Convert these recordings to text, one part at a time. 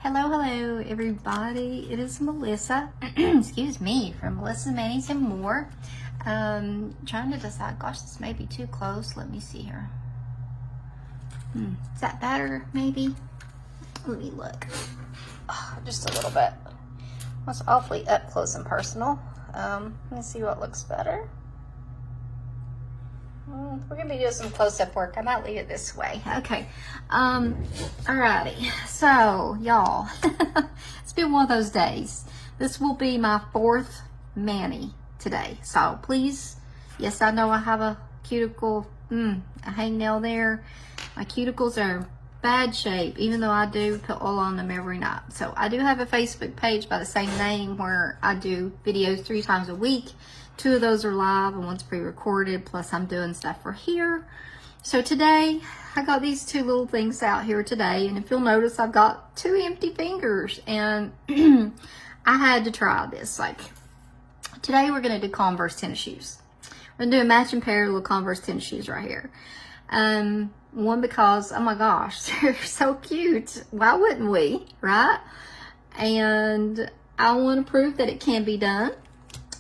Hello, everybody. It is Melissa. Excuse me, from Melissa's Manis and More. Trying to decide. Gosh, this may be too close. Let me see here. Is that better? Maybe. Let me look. Oh, just a little bit. That's awfully up close and personal. Let me see what looks better. We're gonna be doing some close-up work. I might leave it this way. Okay. Alrighty. So, y'all, it's been one of those days. This will be my 4th mani today. So please, yes, I know I have a cuticle, a hangnail there. My cuticles are in bad shape, even though I do put oil on them every night. So I do have a Facebook page by the same name where I do videos 3 times a week. 2 of those are live and one's pre-recorded, plus I'm doing stuff for here. So today, I got these 2 little things out here today, and if you'll notice, I've got 2 empty fingers, and I had to try this. Like, today we're gonna do Converse tennis shoes. We're gonna do a matching pair of little Converse tennis shoes right here. One, because, oh my gosh, they're so cute. Why wouldn't we, right? And I want to prove that it can be done.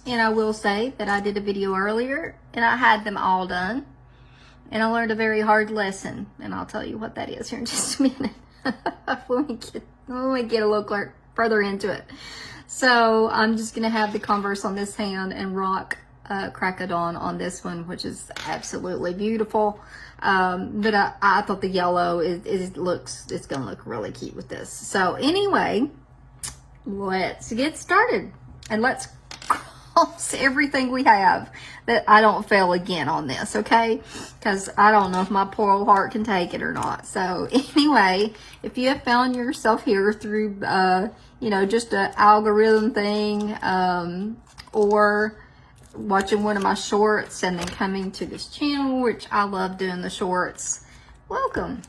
And I will say that I did a video earlier and I had them all done. And I learned a very hard lesson. And I'll tell you what that is here in just a minute. when we get a little further into it. So I'm just going to have the Converse on this hand and rock Crackadon on this one, which is absolutely beautiful. But I thought the yellow it's going to look really cute with this. So anyway, let's get started. And let's everything we have, that I don't fail again on this, okay? Because I don't know if my poor old heart can take it or not. So anyway, if you have found yourself here through just an algorithm thing, or watching one of my shorts and then coming to this channel, which I love doing the shorts, welcome.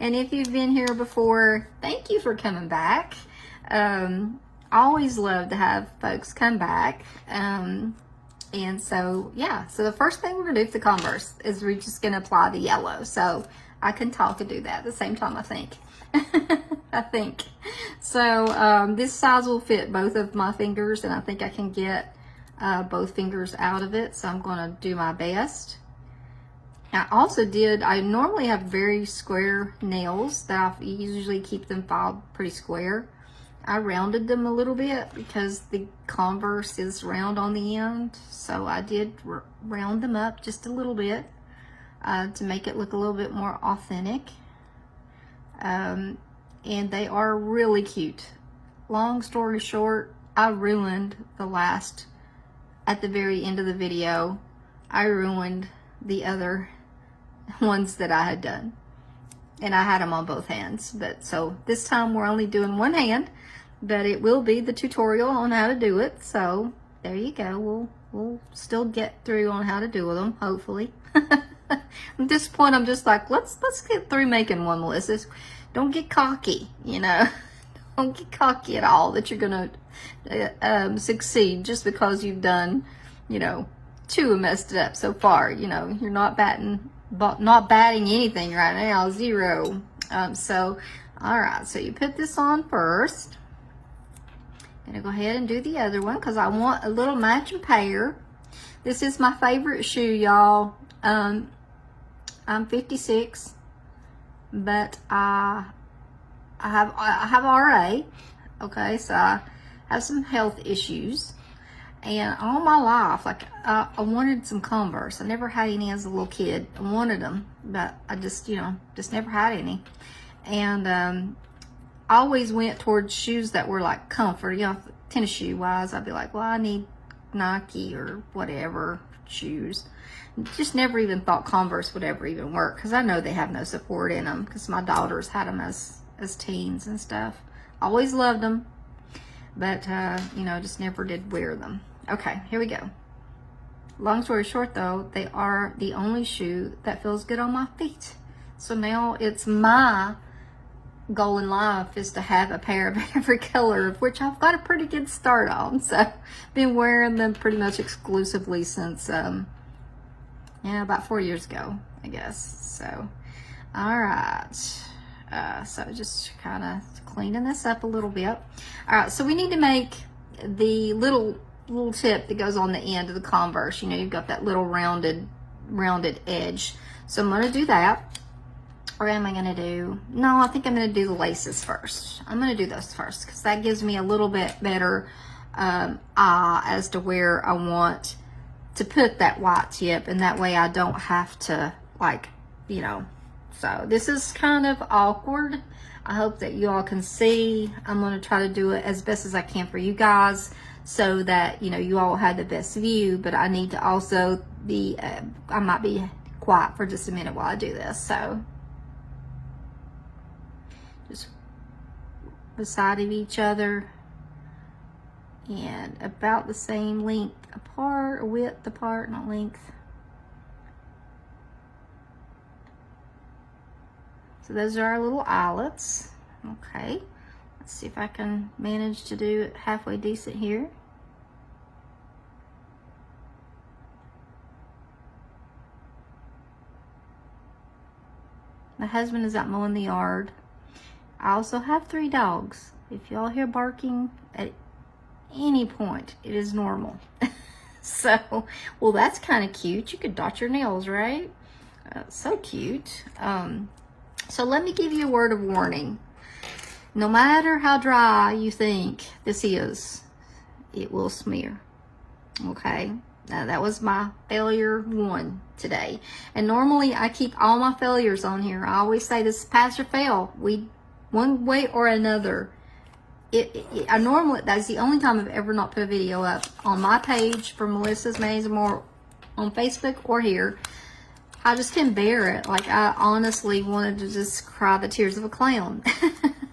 And if you've been here before, thank you for coming back. Always love to have folks come back. And so, yeah. So the first thing we're going to do for the Converse is we're just going to apply the yellow. So I can talk and do that at the same time, I think. I think. So this size will fit both of my fingers, and I think I can get both fingers out of it. So I'm going to do my best. I normally have very square nails that I usually keep them filed pretty square. I rounded them a little bit because the Converse is round on the end. So I did round them up just a little bit to make it look a little bit more authentic. And they are really cute. Long story short, I ruined at the very end of the video, I ruined the other ones that I had done. And I had them on both hands. But so this time we're only doing one hand. But it will be the tutorial on how to do it. So there you go. We'll still get through on how to do them, hopefully. At this point, I'm just like, let's get through making one, Melissa. Don't get cocky, Don't get cocky at all that you're gonna succeed just because you've done, 2 and messed it up so far. You're not batting anything right now, 0. So all right. So you put this on first. Gonna go ahead and do the other one because I want a little matching pair. This is my favorite shoe, y'all. I'm 56, but I have RA. Okay, so I have some health issues, and all my life, like I wanted some Converse. I never had any as a little kid. I wanted them, but I just never had any, and I always went towards shoes that were like comfort, tennis shoe wise. I'd be like, well, I need Nike or whatever shoes. Just never even thought Converse would ever even work because I know they have no support in them because my daughters had them as teens and stuff. Always loved them, but just never did wear them. Okay, here we go. Long story short though, they are the only shoe that feels good on my feet. So now it's my goal in life is to have a pair of every color, of which I've got a pretty good start on. So been wearing them pretty much exclusively since about 4 years ago, I guess. So all right, So just kind of cleaning this up a little bit. All right, so we need to make the little tip that goes on the end of the Converse. You know, you've got that little rounded edge. So I'm going to do that. Or am I going to do, no, I think I'm going to do the laces first. I'm going to do those first because that gives me a little bit better eye as to where I want to put that white tip, and that way I don't have to, like, you know. So this is kind of awkward. I hope that you all can see. I'm going to try to do it as best as I can for you guys so that, you know, you all have the best view, but I need to also be, I might be quiet for just a minute while I do this. So just beside of each other and about the same length apart, or width apart, not length. So those are our little eyelets. Okay, let's see if I can manage to do it halfway decent here. My husband is out mowing the yard. I also have 3 dogs. If y'all hear barking at any point, it is normal. So, well, that's kind of cute. You could dot your nails, right? So cute. So let me give you a word of warning. No matter how dry you think this is, it will smear. Okay? Now, that was my failure 1 today. And normally I keep all my failures on here. I always say this is pass or fail. One way or another. I normally, that's the only time I've ever not put a video up on my page for Melissa's Maze and More on Facebook or here. I just can't bear it. Like, I honestly wanted to just cry the tears of a clown.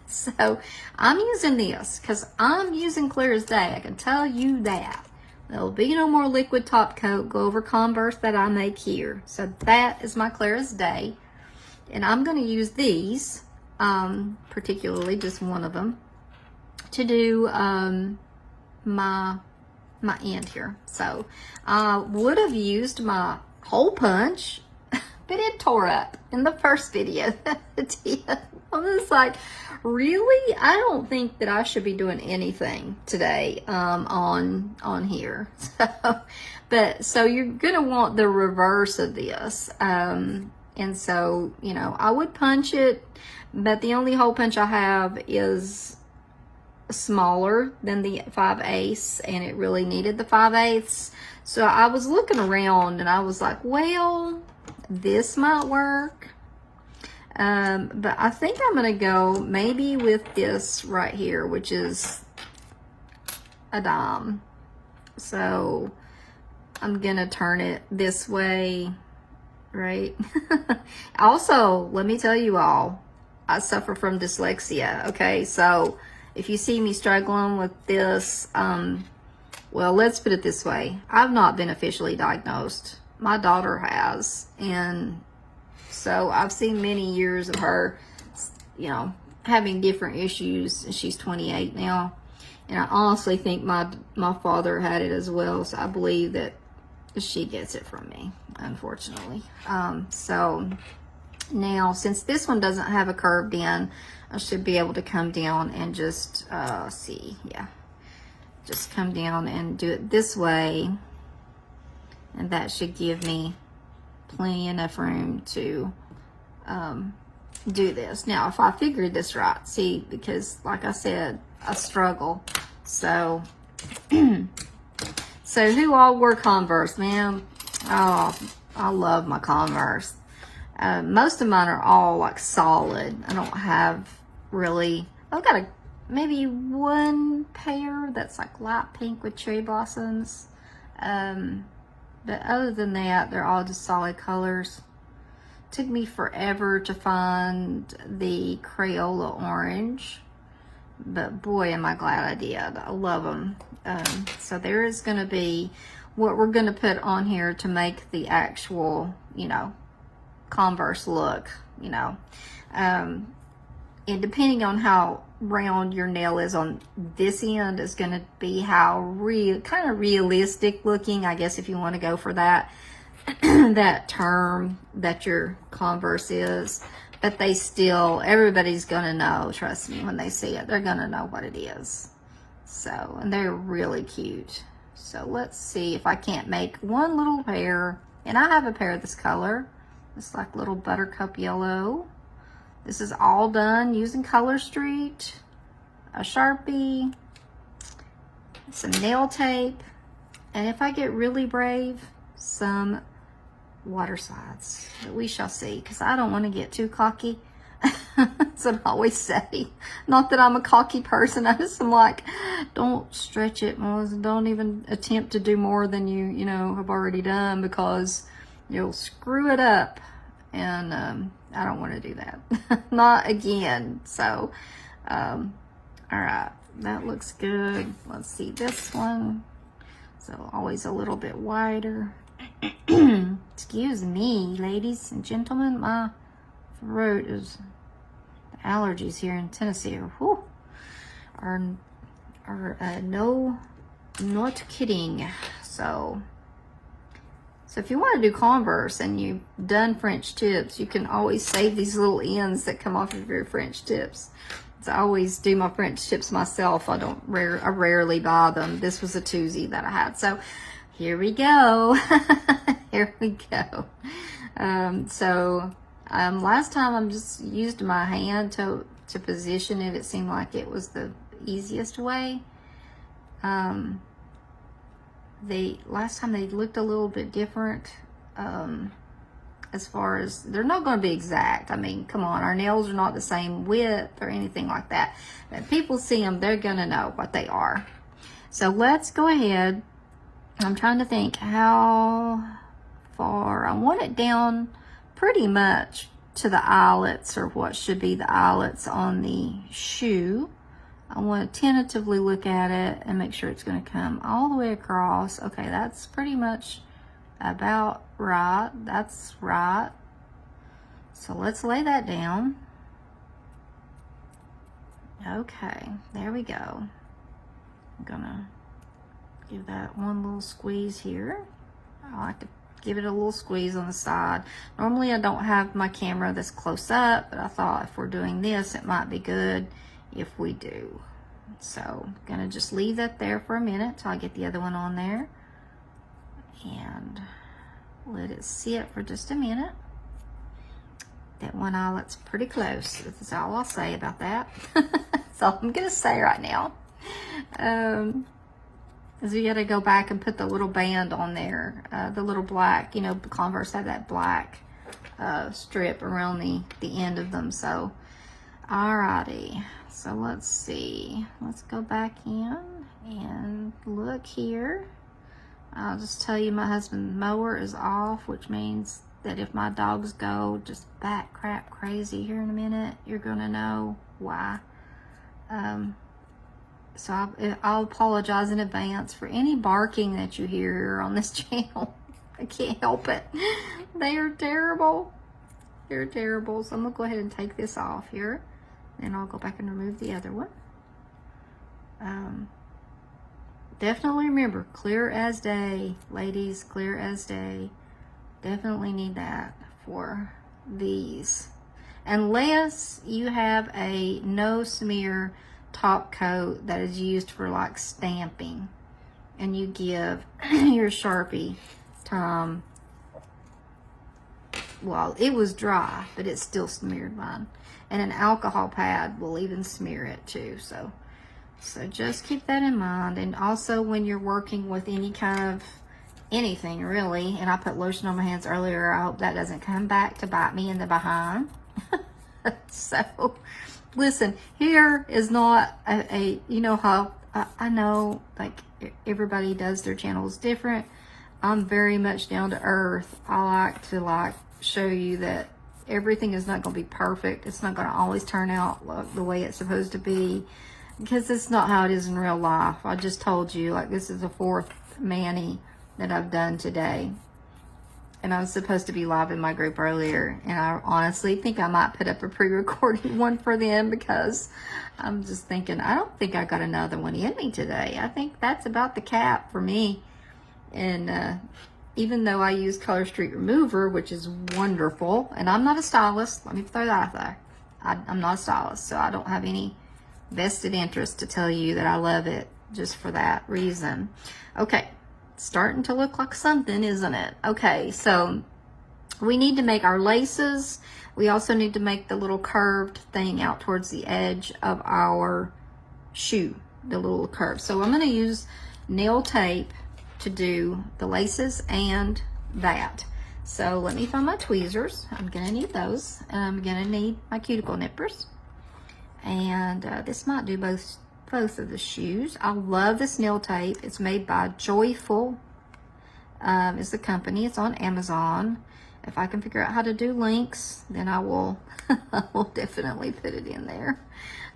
So I'm using this because I'm using clear as day. I can tell you that. There'll be no more liquid top coat go over Converse that I make here. So that is my clear as day. And I'm going to use these, particularly just one of them, to do my end here. So I would have used my hole punch, but it tore up in the first video. I was like, really? I don't think that I should be doing anything today on here. So you're gonna want the reverse of this. And so, you know, I would punch it, but the only hole punch I have is smaller than the 5/8, and it really needed the 5/8. So I was looking around and I was like, well, this might work. But I think I'm gonna go maybe with this right here, which is a dime. So I'm gonna turn it this way, right? Also, let me tell you all, I suffer from dyslexia, okay? So if you see me struggling with this, well, let's put it this way. I've not been officially diagnosed. My daughter has, and so I've seen many years of her, you know, having different issues, and she's 28 now. And I honestly think my father had it as well, so I believe that she gets it from me, unfortunately. So now, since this one doesn't have a curved end, I should be able to come down and just, just come down and do it this way. And that should give me plenty enough room to do this. Now, if I figured this right, see, because like I said, I struggle. So, so who all wear Converse, man? Oh, I love my Converse. Most of mine are all like solid. I don't have really, I've got maybe one pair that's like light pink with cherry blossoms. But other than that, they're all just solid colors. Took me forever to find the Crayola orange, but boy, am I glad I did. I love them. So there is going to be what we're going to put on here to make the actual, you know, Converse look, you know. And depending on how round your nail is on this end is going to be how kind of realistic looking, I guess, if you want to go for that. that term that your Converse is, but they still, everybody's gonna know, trust me, when they see it, they're gonna know what it is. So, and they're really cute. So let's see if I can't make one little pair, and I have a pair of this color. It's like little buttercup yellow. This is all done using Color Street, a Sharpie, some nail tape, and if I get really brave, some water slides. But we shall see, because I don't want to get too cocky. That's what I always say. Not that I'm a cocky person. I just am like, don't stretch it, Melissa. Don't even attempt to do more than you have already done, because you'll screw it up. And I don't want to do that. Not again. So, all right. That looks good. Let's see this one. So always a little bit wider. Excuse me, ladies and gentlemen. My throat is, the allergies here in Tennessee are no, not kidding. So if you want to do Converse and you've done French tips, you can always save these little ends that come off of your French tips. So I always do my French tips myself. I rarely buy them. This was a twosie that I had. So here we go. Here we go. Last time I just used my hand to position it. It seemed like it was the easiest way. Last time they looked a little bit different. As far as, they're not going to be exact. I mean, come on, our nails are not the same width or anything like that. If people see them, they're going to know what they are. So let's go ahead. I'm trying to think how far. I want it down pretty much to the eyelets, or what should be the eyelets on the shoe. I want to tentatively look at it and make sure it's going to come all the way across. Okay, that's pretty much about right. That's right. So let's lay that down. Okay, there we go. I'm gonna give that one little squeeze here. I like to give it a little squeeze on the side. Normally I don't have my camera this close up, but I thought if we're doing this, it might be good if we do. So I'm gonna just leave that there for a minute till I get the other one on there. And let it sit for just a minute. That one eyelet's pretty close. That's all I'll say about that. That's all I'm gonna say right now. Is we gotta go back and put the little band on there, the little black, Converse had that black strip around the end of them. So, alrighty. So let's see. Let's go back in and look here. I'll just tell you, my husband's mower is off, which means that if my dogs go just bat crap crazy here in a minute, you're gonna know why. So I'll apologize in advance for any barking that you hear on this channel. I can't help it. They are terrible. They're terrible. So I'm gonna go ahead and take this off here. Then I'll go back and remove the other one. Definitely remember, clear as day, ladies, clear as day. Definitely need that for these. Unless you have a no smear top coat that is used for like stamping, and you give your Sharpie time, well, it was dry, but it still smeared mine. And an alcohol pad will even smear it too. So just keep that in mind. And also when you're working with any kind of anything really, and I put lotion on my hands earlier, I hope that doesn't come back to bite me in the behind. So listen, here is not a you know how I know like everybody does their channels different. I'm very much down to earth. I like to show you that everything is not going to be perfect. It's not going to always turn out the way it's supposed to be, because it's not how it is in real life. I just told you, like, this is the 4th mani that I've done today. And I was supposed to be live in my group earlier, and I honestly think I might put up a pre-recorded one for them, because I'm just thinking, I don't think I got another one in me today. I think that's about the cap for me. And even though I use Color Street Remover, which is wonderful, and I'm not a stylist, let me throw that out there. I'm not a stylist, so I don't have any vested interest to tell you that I love it just for that reason. Okay, starting to look like something, isn't it? Okay, so we need to make our laces. We also need to make the little curved thing out towards the edge of our shoe, the little curve. So I'm going to use nail tape to do the laces and that. So let me find my tweezers. I'm going to need those, and I'm going to need my cuticle nippers. And this might do both of the shoes. I love this nail tape. It's made by Joyful is the company. It's on Amazon. If I can figure out how to do links, then I will I will definitely put it in there.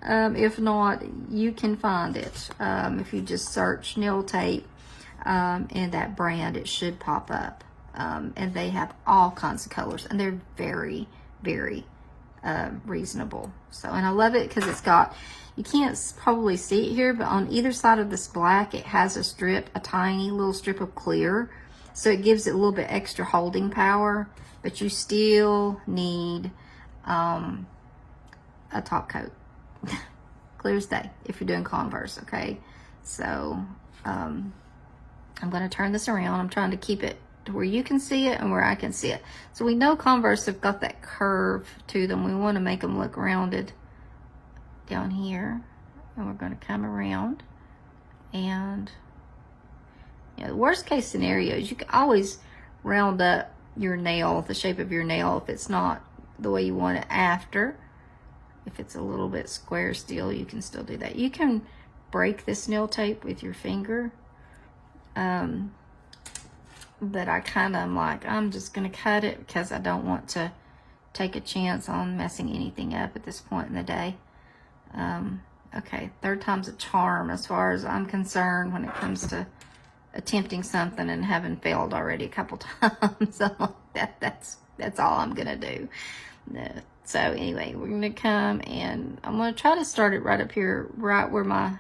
If not, you can find it. If you just search nail tape and that brand, it should pop up. And they have all kinds of colors, and they're very, very reasonable. So, and I love it because it's got, you can't probably see it here, but on either side of this black, it has a strip, a tiny little strip of clear. So it gives it a little bit extra holding power, but you still need a top coat. Clear as day if you're doing Converse, okay? So I'm going to turn this around. I'm trying to keep it to where you can see it and where I can see it. So we know Converse have got that curve to them. We want to make them look rounded down here. And we're going to come around, and the worst case scenario is you can always round up your nail, the shape of your nail, if it's not the way you want it after. If it's a little bit square still, you can still do that. You can break this nail tape with your finger. But I kind of am like, I'm just going to cut it because I don't want to take a chance on messing anything up at this point in the day. Okay, third time's a charm as far as I'm concerned when it comes to attempting something and having failed already a couple times. So that's all I'm gonna do. So anyway, we're gonna come, and I'm gonna try to start it right up here, right where my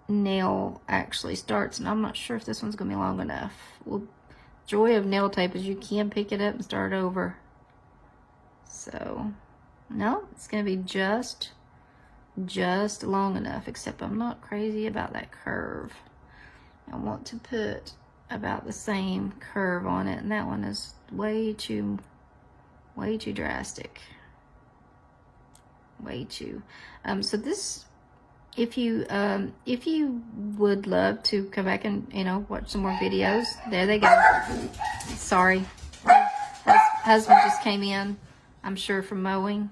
nail actually starts. And I'm not sure if this one's gonna be long enough. Well, joy of nail tape is you can pick it up and start over. So no, it's gonna be just long enough, except I'm not crazy about that curve. I want to put about the same curve on it, and that one is way too drastic. Way too. So this, if you would love to come back and watch some more videos, there they go. Sorry, husband just came in, I'm sure from mowing,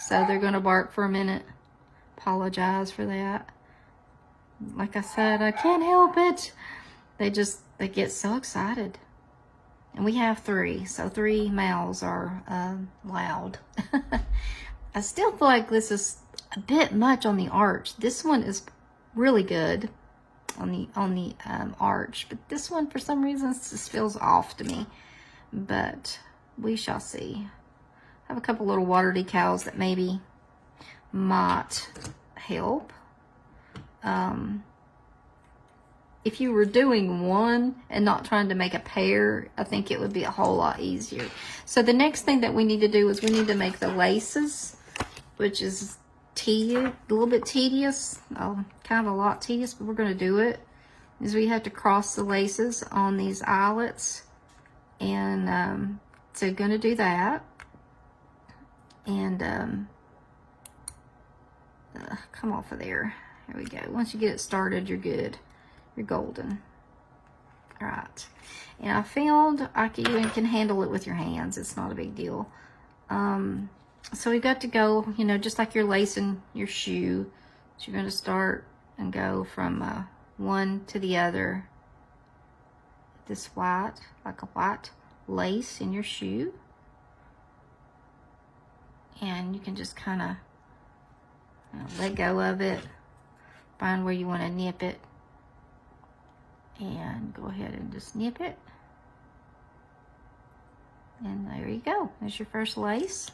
so they're gonna bark for a minute. Apologize for that. Like I said, I can't help it. They get so excited. And we have 3, so 3 males are loud. I still feel like this is a bit much on the arch. This one is really good on the arch, but this one for some reason just feels off to me. But we shall see. I have a couple little water decals that maybe might help. If you were doing one and not trying to make a pair, I think it would be a whole lot easier. So the next thing that we need to do is we need to make the laces, which is a little bit tedious, kind of a lot tedious, but we're going to do it. Is we have to cross the laces on these eyelets, and so going to do that. And come off of there. Here we go. Once you get it started, you're good. You're golden. All right. And I found you can handle it with your hands. It's not a big deal. So we got to go, just like you're lacing your shoe. So you're going to start and go from one to the other. This white, like a white lace in your shoe. And you can just kind of let go of it. Find where you want to nip it. And go ahead and just nip it. And there you go. There's your first lace.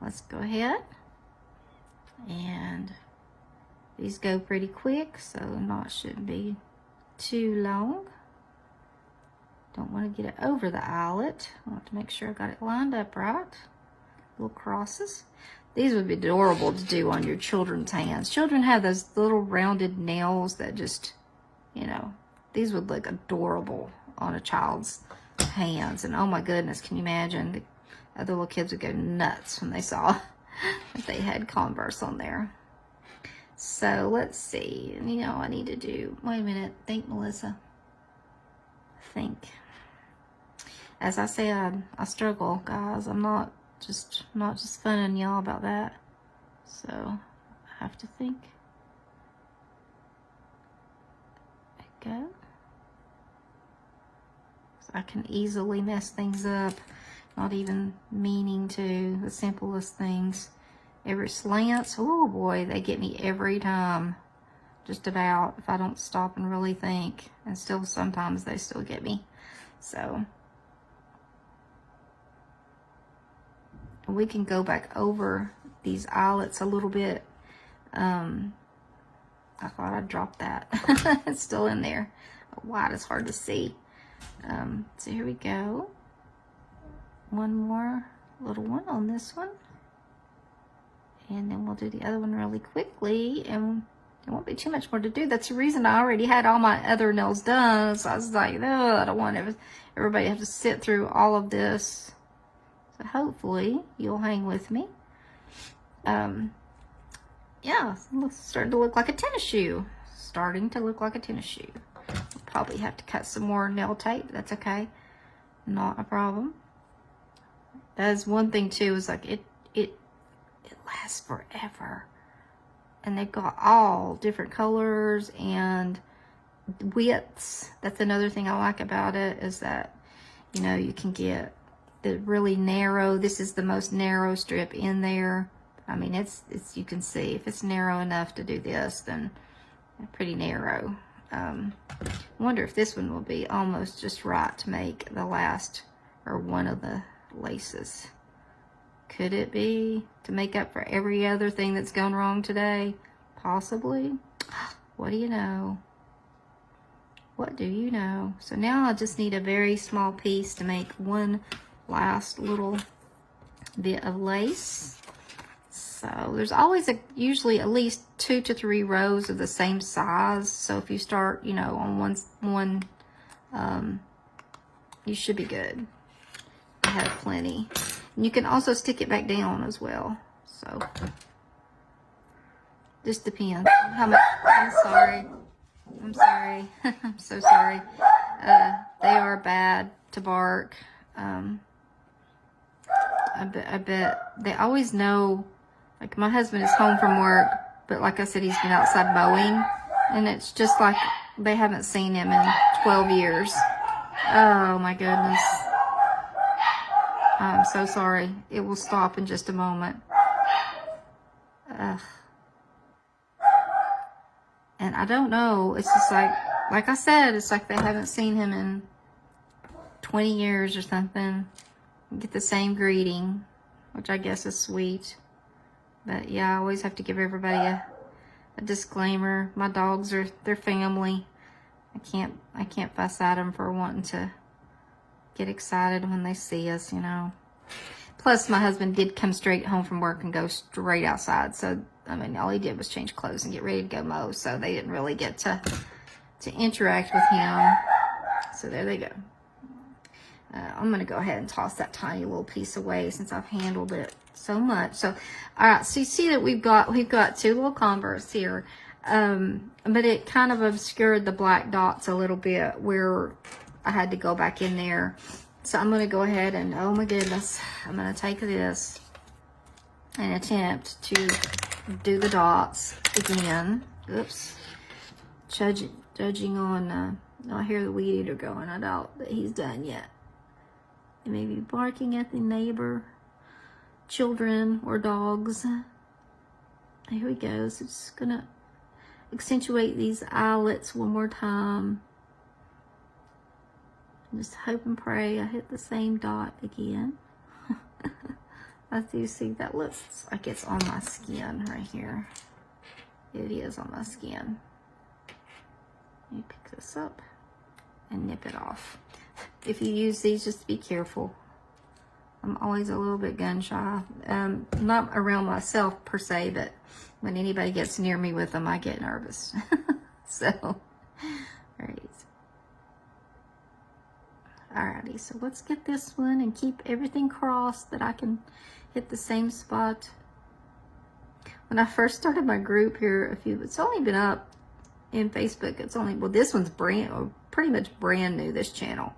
Let's go ahead. And these go pretty quick, so shouldn't be too long. don't want to get it over the eyelet. I want to make sure I got it lined up right. Little crosses. These would be adorable to do on your children's hands. Children have those little rounded nails that just, you know, these would look adorable on a child's hands. And oh my goodness, can you imagine? The other little kids would go nuts when they saw that they had Converse on there. So let's see. You know, I need to do, wait a minute. Think, Melissa. Think. As I said, I struggle, guys. I'm not just funning y'all about that. So I have to think. There we go. So I can easily mess things up, not even meaning to. The simplest things. Every slants, oh boy, they get me every time. Just about, if I don't stop and really think. And still, sometimes they still get me. So we can go back over these eyelets a little bit. I thought I'd drop that. It's still in there. Wide, it's hard to see. So here we go. One more little one on this one. And then we'll do the other one really quickly. And there won't be too much more to do. That's the reason I already had all my other nails done. So I was like, no, I don't want everybody to have to sit through all of this. So hopefully you'll hang with me. Yeah, it's starting to look like a tennis shoe. Starting to look like a tennis shoe. I'll probably have to cut some more nail tape. That's okay. Not a problem. That is one thing too, is like it lasts forever. And they've got all different colors and widths. That's another thing I like about it, is that, you know, you can get the really narrow. This is the most narrow strip in there. I mean, it's you can see if it's narrow enough to do this, then pretty narrow. I wonder if this one will be almost just right to make the last or one of the laces. Could it be to make up for every other thing that's gone wrong today? Possibly. What do you know? What do you know? So now I just need a very small piece to make one last little bit of lace. So there's always usually at least 2 to 3 rows of the same size. So if you start, you know, on one, you should be good. I have plenty. And you can also stick it back down as well. So just depends how much. I'm sorry. I'm so sorry. They are bad to bark. I bet they always know. Like, my husband is home from work, but like I said, he's been outside mowing, and it's just like they haven't seen him in 12 years. Oh my goodness. I'm so sorry. It will stop in just a moment. Ugh. And I don't know. It's just like I said, it's like they haven't seen him in 20 years or something. Get the same greeting, which I guess is sweet. But yeah, I always have to give everybody a disclaimer. My dogs are their family. I can't fuss at them for wanting to get excited when they see us, you know. Plus, my husband did come straight home from work and go straight outside. So, I mean, all he did was change clothes and get ready to go mow. So they didn't really get to interact with him. So there they go. I'm going to go ahead and toss that tiny little piece away since I've handled it so much. So, all right. So you see that we've got 2 little Converse here. But it kind of obscured the black dots a little bit where I had to go back in there. So I'm going to go ahead and, oh my goodness, I'm going to take this and attempt to do the dots again. Oops. Judging on, I hear the weed eater going. I doubt that he's done yet. He may be barking at the neighbor, children, or dogs. Here we go. So just going to accentuate these eyelets one more time. Just hope and pray I hit the same dot again. I do see that looks like it's on my skin right here. It is on my skin. Let me pick this up and nip it off. if you use these, just be careful. I'm always a little bit gun shy. Not around myself per se, but when anybody gets near me with them, I get nervous. So, alrighty, so let's get this one and keep everything crossed that I can hit the same spot. When I first started my group here, it's only been up in Facebook. It's only, well, this one's pretty much brand new, this channel.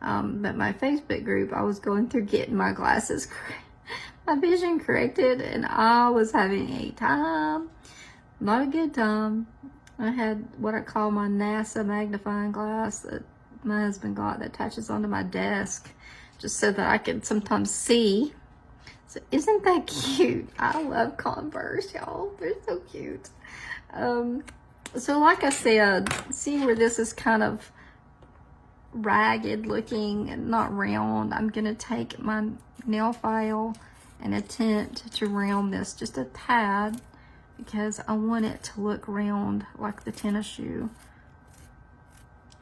But my Facebook group, I was going through getting my glasses, my vision corrected, and I was having a time, not a good time. I had what I call my NASA magnifying glass that my husband got that attaches onto my desk, just so that I can sometimes see. So isn't that cute? I love Converse, y'all. They're so cute. So like I said, see where this is kind of ragged looking and not round. I'm gonna take my nail file and attempt to round this just a tad, because I want it to look round like the tennis shoe.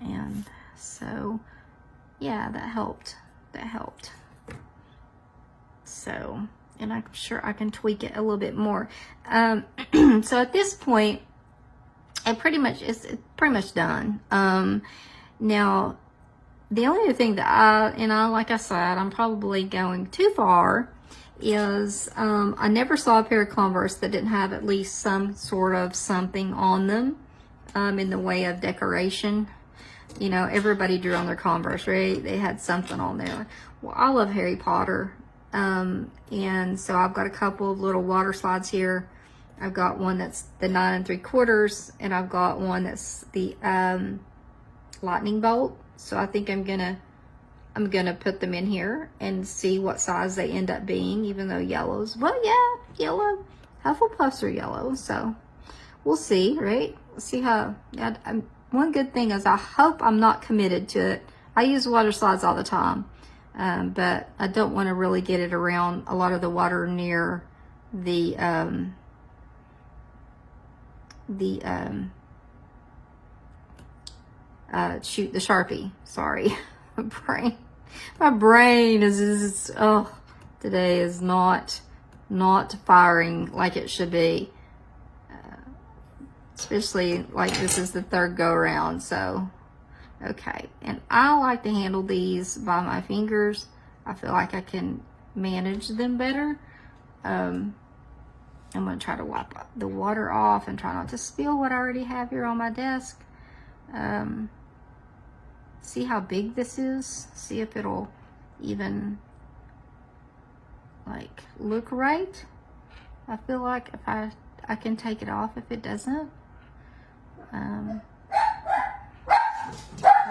And so yeah, that helped. So, and I'm sure I can tweak it a little bit more. So at this point, it's pretty much done. Now, the only other thing that like I said, I'm probably going too far, is I never saw a pair of Converse that didn't have at least some sort of something on them in the way of decoration. You know, everybody drew on their Converse, right? They had something on there. Well, I love Harry Potter. And so I've got a couple of little water slides here. I've got one that's the 9 3/4, and I've got one that's the lightning bolt. So I think I'm gonna put them in here and see what size they end up being, even though yellows, well, yeah, yellow, Hufflepuffs are yellow, so we'll see, right? We'll see how, one good thing is I hope I'm not committed to it. I use water slides all the time. But I don't want to really get it around a lot of the water near the Sharpie. Sorry, my brain is oh, today is not firing like it should be. Especially like this is the third go around, so. Okay, and I like to handle these by my fingers. I feel like I can manage them better. I'm going to try to wipe the water off and try not to spill what I already have here on my desk. See how big this is. See if it'll even like look right. I feel like if I can take it off if it doesn't.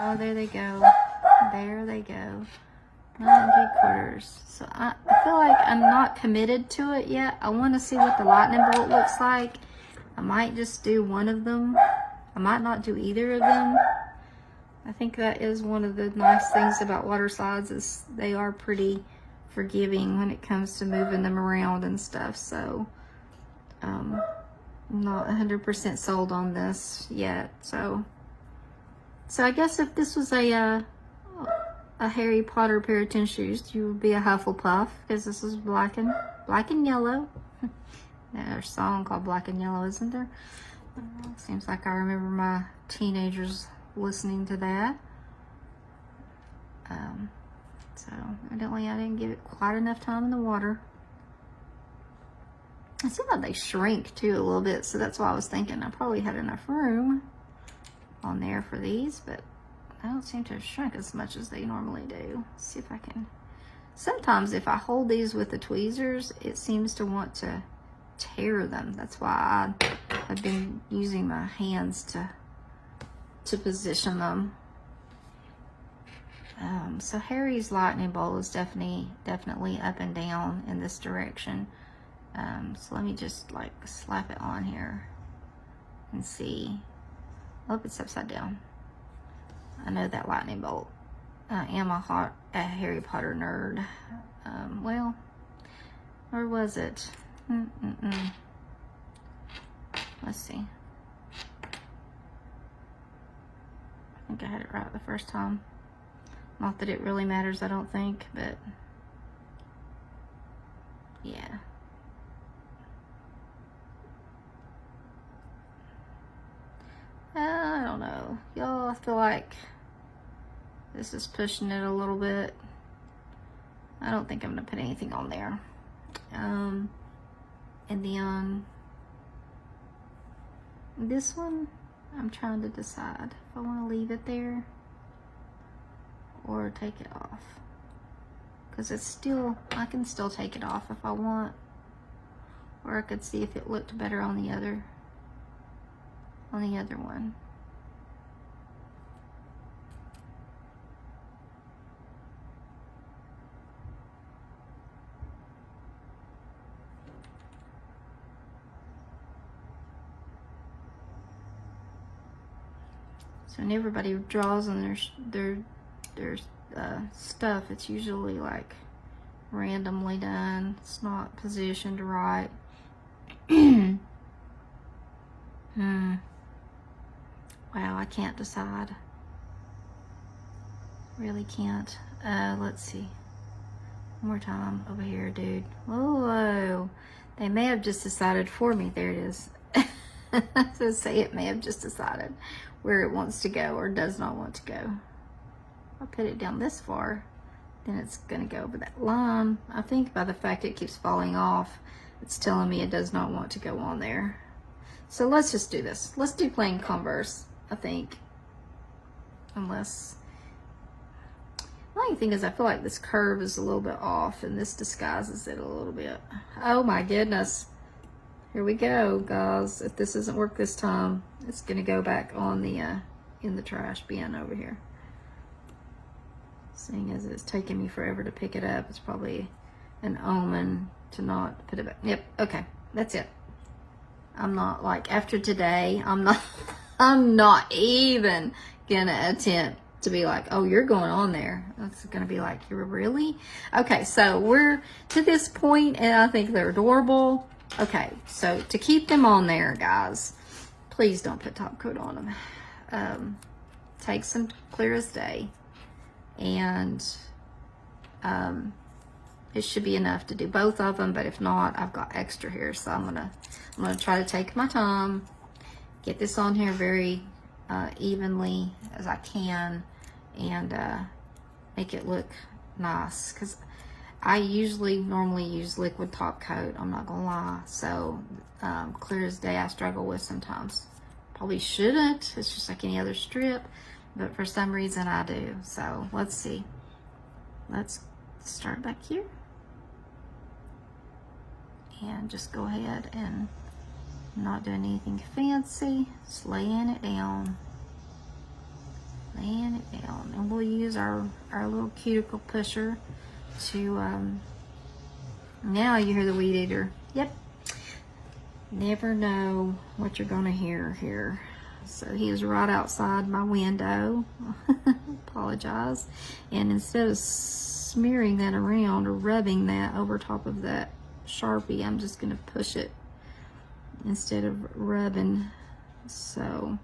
Oh, there they go. There they go. 9 3/4. So I feel like I'm not committed to it yet. I want to see what the lightning bolt looks like. I might just do one of them. I might not do either of them. I think that is one of the nice things about water slides, is they are pretty forgiving when it comes to moving them around and stuff. So I'm not 100% sold on this yet. So I guess if this was a Harry Potter pair of tennis shoes, you would be a Hufflepuff, because this is black and yellow. There's a song called Black and Yellow, isn't there? Seems like I remember my teenagers listening to that. So evidently I didn't give it quite enough time in the water. It seems like they shrink too a little bit, so that's why I was thinking I probably had enough room on there for these, but I don't seem to have shrunk as much as they normally do. Let's see if I can. Sometimes if I hold these with the tweezers, it seems to want to tear them. That's why I've been using my hands to position them. So Harry's lightning bolt is definitely up and down in this direction. So let me just like slap it on here and see. I hope it's upside down. I know that lightning bolt. I am a Harry Potter nerd. Well, or was it? Let's see. I think I had it right the first time. Not that it really matters, I don't think, but yeah. I don't know. Y'all, I feel like this is pushing it a little bit. I don't think I'm gonna put anything on there. And then this one, I'm trying to decide if I want to leave it there or take it off. Because it's still, I can still take it off if I want. Or I could see if it looked better on the other one. So when everybody draws on their stuff, it's usually like randomly done. It's not positioned right. Wow, I can't decide. Really can't. Let's see. One more time over here, dude. Whoa. They may have just decided for me. There it is. So say it may have just decided where it wants to go or does not want to go. I'll put it down this far, then it's gonna go over that line. I think by the fact it keeps falling off, it's telling me it does not want to go on there. So let's just do this. Let's do plain Converse, I think. Unless, the only thing is I feel like this curve is a little bit off and this disguises it a little bit. Oh my goodness. Here we go, guys. If this doesn't work this time, it's gonna go back on the, in the trash bin over here. Seeing as it's taking me forever to pick it up, it's probably an omen to not put it back. Yep, okay, that's it. I'm not like, after today, I'm not even gonna attempt to be like, oh, you're going on there. That's gonna be like, you're really? Okay, so we're to this point and I think they're adorable. Okay, so to keep them on there, guys, please don't put top coat on them. Take some Clear as Day, and it should be enough to do both of them, but if not, I've got extra here, so I'm gonna try to take my time, get this on here very evenly as I can, and make it look nice, because I normally use liquid top coat, I'm not gonna lie. So Clear as Day I struggle with sometimes. Probably shouldn't, it's just like any other strip, but for some reason I do. So let's see. Let's start back here. And just go ahead and not doing anything fancy, just laying it down. Laying it down. And we'll use our little cuticle pusher to now you hear the weed eater. Yep, never know what you're gonna hear here. So he is right outside my window. Apologize. And instead of smearing that around or rubbing that over top of that Sharpie, I'm just gonna push it instead of rubbing. So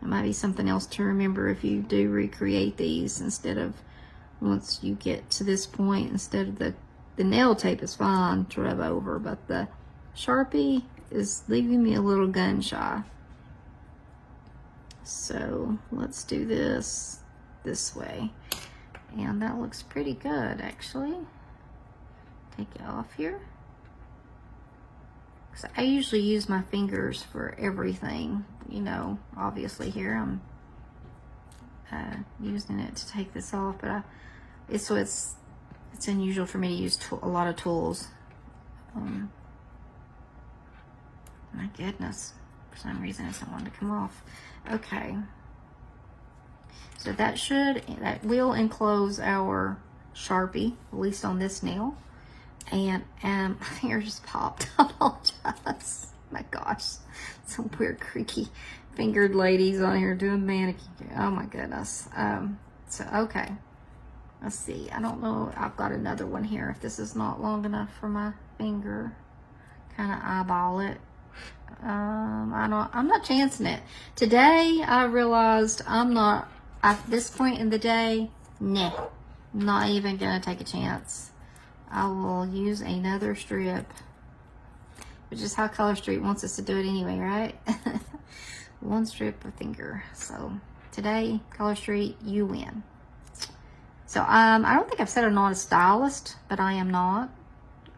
it might be something else to remember if you do recreate these. Instead of, once you get to this point, instead of the nail tape is fine to rub over, but the Sharpie is leaving me a little gun shy. So let's do this way. And that looks pretty good, actually. Take it off here. So I usually use my fingers for everything, you know. Obviously here I'm using it to take this off, but it's unusual for me to use a lot of tools. My goodness, for some reason it doesn't want to come off. Okay, so that will enclose our Sharpie, at least on this nail. And my finger just popped. I apologize. My gosh, some weird creaky fingered ladies on here doing manicure. Oh my goodness. So okay, let's see. I don't know. I've got another one here. If this is not long enough for my finger, kind of eyeball it. I'm not chancing it. Today I realized at this point in the day, Nah, not even gonna take a chance. I will use another strip, which is how Color Street wants us to do it anyway, right? One strip per finger. So today, Color Street, you win. So I don't think I've said I'm not a stylist, but I am not.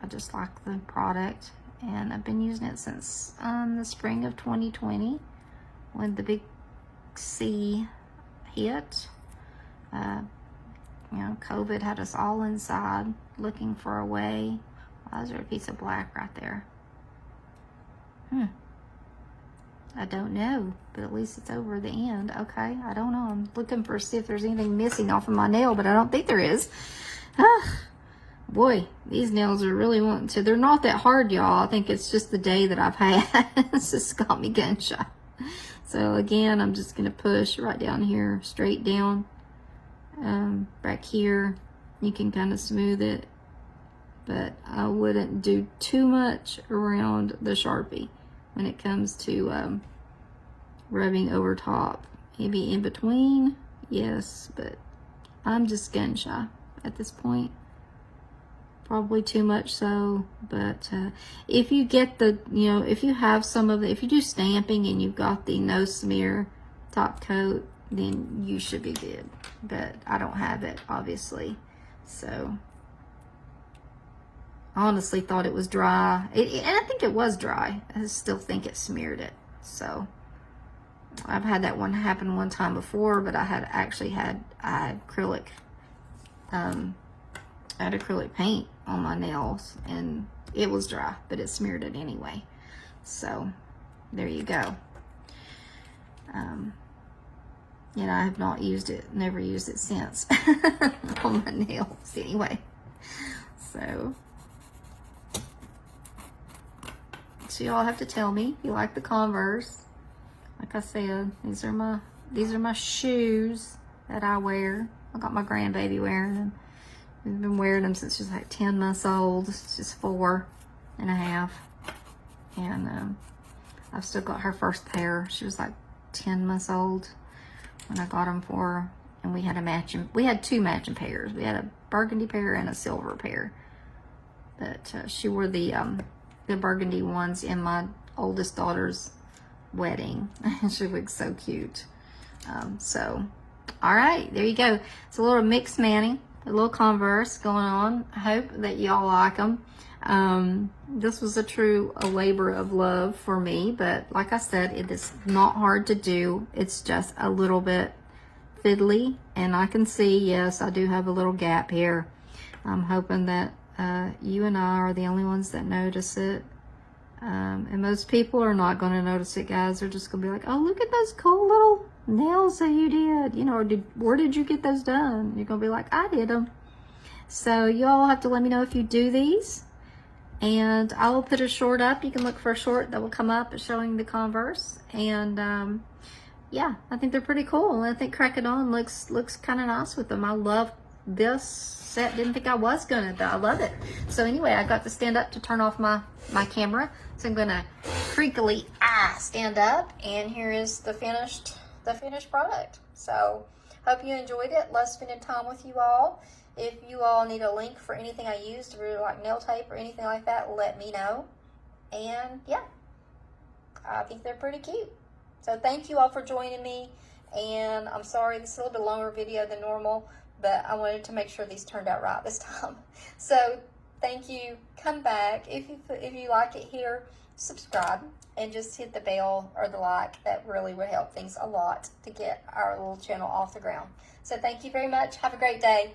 I just like the product, and I've been using it since the spring of 2020 when the big C hit. You know, COVID had us all inside looking for a way. Why is there a piece of black right there? I don't know, but at least it's over the end. Okay, I don't know. I'm looking for see if there's anything missing off of my nail, but I don't think there is. Boy, these nails are really wanting to. They're not that hard, y'all. I think it's just the day that I've had. It's just got me gun shy. So again, I'm just gonna push right down here, straight down. Back here, you can kind of smooth it, but I wouldn't do too much around the Sharpie when it comes to rubbing over top. Maybe in between, yes, but I'm just gun shy at this point. Probably too much so, but if you get the, you know, if you have some of the, if you do stamping and you've got the no smear top coat, then you should be good. But I don't have it, obviously. So I honestly thought it was dry. And I think it was dry. I still think it smeared it. So I've had that one happen one time before, but I had actually had acrylic paint on my nails, and it was dry, but it smeared it anyway. So there you go. And I have not used it, never used it since on my nails anyway. So y'all have to tell me you like the Converse. Like I said, these are my shoes that I wear. I got my grandbaby wearing them. We've been wearing them since she's like 10 months old. She's 4.5. And I've still got her first pair. She was like 10 months old when I got them for her. And we had two matching pairs. We had a burgundy pair and a silver pair. But she wore the burgundy ones in my oldest daughter's wedding. She looks so cute. So, all right, there you go. It's a little mixed Manny. A little Converse going on. I hope that y'all like them. This was a labor of love for me, but like I said, it is not hard to do. It's just a little bit fiddly, and I can see, yes, I do have a little gap here. I'm hoping that you and I are the only ones that notice it. And most people are not going to notice it, guys. They're just going to be like, oh, look at those cool little nails that you did. You know, or where did you get those done? You're going to be like, I did them. So y'all have to let me know if you do these. And I will put a short up. You can look for a short that will come up showing the Converse. And yeah, I think they're pretty cool. And I think Crack It On looks kind of nice with them. I love this set. Didn't think I was gonna, but I love it. So anyway, I got to stand up to turn off my camera. So I'm gonna creakily stand up, and here is the finished product. So hope you enjoyed it. Love spending time with you all. If you all need a link for anything I used, really like nail tape or anything like that, let me know. And yeah, I think they're pretty cute. So thank you all for joining me. And I'm sorry, this is a little bit longer video than normal, but I wanted to make sure these turned out right this time. So thank you. Come back. If you like it here, subscribe and just hit the bell or the like. That really would help things a lot to get our little channel off the ground. So thank you very much. Have a great day.